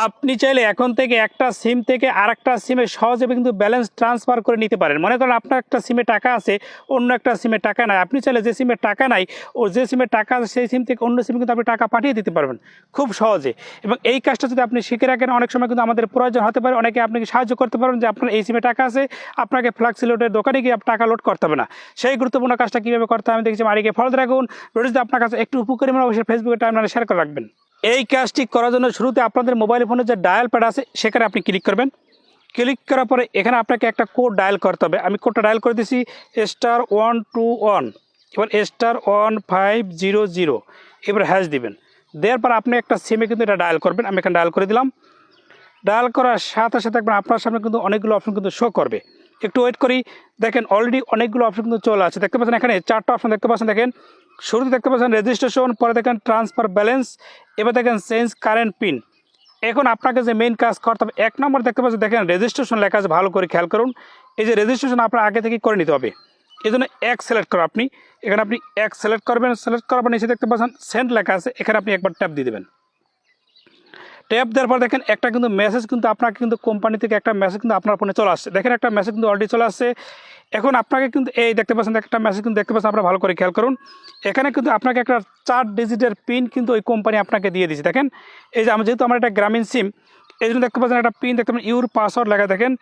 আপনি চাইলে এখন থেকে একটা সিম থেকে আরেকটা সিমে সহজে কিন্তু ব্যালেন্স ট্রান্সফার করে নিতে পারেন। মনে করেন আপনার একটা সিমে টাকা আছে, অন্য একটা সিমে টাকা নাই, আপনি চাইলে যে সিমে টাকা নাই ও যে সিমে টাকা আছে সেই সিম থেকে অন্য সিমে কিন্তু আপনি টাকা পাঠিয়ে দিতে পারবেন খুব সহজে। এবং এই কাজটা যদি আপনি শিখে রাখেন, অনেক সময় কিন্তু আমাদের প্রয়োজন হতে পারে, অনেকে আপনাকে সাহায্য করতে পারবেন যে আপনার এই সিমে টাকা আছে, আপনাকে ফ্লাক্সি লোডের দোকানে গিয়ে টাকা লোড করতে হবে না। সেই গুরুত্বপূর্ণ কাজটা কীভাবে করতে হবে আমি দেখছি, মারিকে ফলো রাখুন। ভিডিও যদি আপনার কাছে একটু উপকারী মনে অবশ্যই ফেসবুকে টাইমলাইনে শেয়ার করে রাখবেন। এই কাজটি করার জন্য শুরুতে আপনাদের মোবাইল ফোনে যে ডায়াল প্যাড আছে সেখানে আপনি ক্লিক করবেন। ক্লিক করার পরে এখানে আপনাকে একটা কোড ডায়াল করতে হবে। আমি কোডটা ডায়াল করে দিয়েছি *121, এবার *1500, এবার হ্যাশ দিবেন। দেওয়ার পর আপনি একটা সিমে কিন্তু এটা ডায়াল করবেন। আমি এখানে ডায়াল করে দিলাম। ডায়াল করার সাথে সাথে আপনার সামনে কিন্তু অনেকগুলো অপশন কিন্তু শো করবে। একটু ওয়েট করি। দেখেন অলরেডি অনেকগুলো অপশন কিন্তু চলে আসছে, দেখতে পাচ্ছেন এখানে 4টা অপশন দেখতে পাচ্ছেন। দেখেন শুরুতে দেখতে পাচ্ছেন রেজিস্ট্রেশন, পরে দেখেন ট্রান্সফার ব্যালেন্স, এবার দেখেন চেঞ্জ কারেন্ট পিন। এখন আপনাকে যে মেইন কাজ করতে হবে, 1 নম্বর দেখতে পাচ্ছেন দেখেন রেজিস্ট্রেশন লেখা আছে, ভালো করে খেয়াল করুন। এই যে রেজিস্ট্রেশন আপনার আগে থেকে করে নিতে হবে, এই জন্য এক সিলেক্ট করো আপনি। এখানে আপনি এক সিলেক্ট করবেন। সিলেক্ট করার পর নিচে দেখতে পাচ্ছেন সেন্ড লেখা আছে, এখানে আপনি একবার ট্যাপ দিয়ে দেবেন। ট্যাপ দেওয়ার পর দেখেন একটা কিন্তু মেসেজ কিন্তু আপনাকে কিন্তু কোম্পানি থেকে একটা মেসেজ কিন্তু আপনার ফোনে চলে আসছে। দেখেন একটা মেসেজ কিন্তু অলরেডি চলে আসছে। এখন আপনাকে কিন্তু এই দেখতে পাচ্ছেন একটা মেসেজ কিন্তু দেখতে পাচ্ছেন, আপনারা ভালো করে খেয়াল করুন। এখানে কিন্তু আপনাকে একটা 4 ডিজিটের পিন কিন্তু ওই কোম্পানি আপনাকে দিয়ে দিয়েছে। দেখেন এই যে যেহেতু আমার একটা গ্রামীণ সিম, এই জন্য দেখতে পাচ্ছেন একটা পিন দেখতে পাচ্ছেন ইউর পাসওয়ার্ড লেখা, দেখেন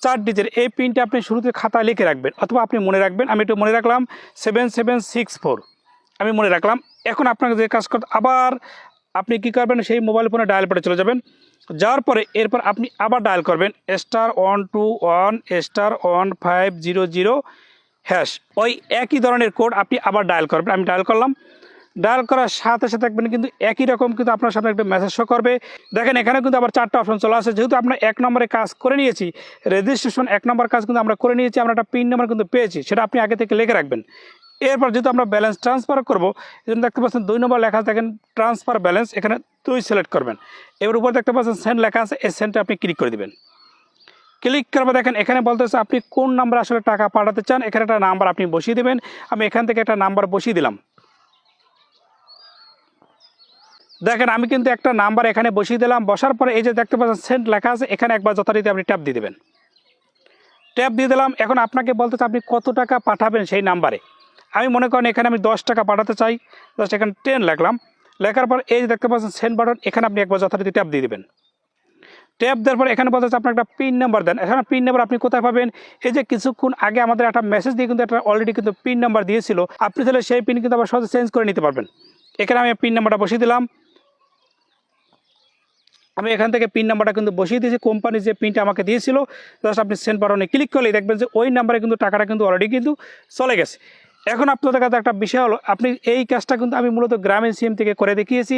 4 ডিজিট। এই পিনটা আপনি শুরুতে খাতায় লিখে রাখবেন অথবা আপনি মনে রাখবেন। আমি একটু মনে রাখলাম 7764, আমি মনে রাখলাম। এখন আপনাকে যে কাজ করতে আবার আপনি কী করবেন, সেই মোবাইল ফোনে ডায়াল প্যাডে চলে যাবেন। যাওয়ার পরে এরপর আপনি আবার ডায়াল করবেন *121*1500#। ওই একই ধরনের কোড আপনি আবার ডায়াল করবেন। আমি ডায়াল করলাম। ডায়াল করার সাথে সাথে দেখবেন কিন্তু একই রকম কিন্তু আপনার সামনে একটা মেসেজ শো করবে। দেখেন এখানে কিন্তু আবার 4টা অপশন চলে আসে। যেহেতু আমরা 1 নম্বরে কাজ করে নিয়েছি, রেজিস্ট্রেশন 1 নম্বর কাজ কিন্তু আমরা করে নিয়েছি, আমরা একটা পিন নাম্বার কিন্তু পেয়েছি, সেটা আপনি আগে থেকে লিখে রাখবেন। এরপর যেহেতু আমরা ব্যালেন্স ট্রান্সফার করবো, এই জন্য দেখতে পাচ্ছেন 2 নম্বর লেখা দেখেন ট্রান্সফার ব্যালেন্স, এখানে 2 সিলেক্ট করবেন। এবার উপর দেখতে পাচ্ছেন সেন্ড লেখা আছে, এই সেন্ডে আপনি ক্লিক করে দেবেন। ক্লিক করবে দেখেন এখানে বলতেছে আপনি কোন নাম্বার আসলে টাকা পাঠাতে চান, এখানে একটা নাম্বার আপনি বসিয়ে দেবেন। আমি এখান থেকে একটা নাম্বার বসিয়ে দিলাম। দেখেন আমি কিন্তু একটা নাম্বার এখানে বসিয়ে দিলাম। বসার পরে এই যে দেখতে পাচ্ছেন সেন্ড লেখা আছে, এখানে একবার যথারীতি আপনি ট্যাপ দিয়ে দেবেন। ট্যাপ দিয়ে দিলাম। এখন আপনাকে বলতেছে আপনি কত টাকা পাঠাবেন সেই নাম্বারে। আমি মনে করেন এখানে আমি 10 টাকা পাঠাতে চাই, জাস্ট এখানে 10 লিখলাম। লেখার পর এই যে দেখতে পাচ্ছেন সেন্ড বাটন, এখানে আপনি একবার যথারীতি ট্যাপ দিয়ে দেবেন। ট্যাপ দেওয়ার পর এখানে বলতেছে আপনার একটা পিন নাম্বার দেন। এখানে পিন নাম্বার আপনি কোথায় পাবেন, এই যে কিছুক্ষণ আগে আমাদের একটা মেসেজ দিয়ে কিন্তু একটা অলরেডি কিন্তু পিন নাম্বার দিয়েছিল, আপনি তাহলে সেই পিন কিন্তু আবার সহজে চেঞ্জ করে নিতে পারবেন। এখানে আমি পিন নাম্বারটা বসিয়ে দিলাম। আমি এখান থেকে পিন নাম্বারটা কিন্তু বসিয়ে দিয়েছি, কোম্পানি যে পিনটা আমাকে দিয়েছিল। জাস্ট আপনি সেন্ড বাটনে ক্লিক করলেই দেখবেন যে ওই নাম্বারে কিন্তু টাকাটা কিন্তু অলরেডি কিন্তু চলে গেছে। এখন আপনাদের কাছে একটা বিষয় হলো, আপনি এই কাজটা কিন্তু আমি মূলত গ্রামীণ সিম থেকে করে দেখিয়েছি।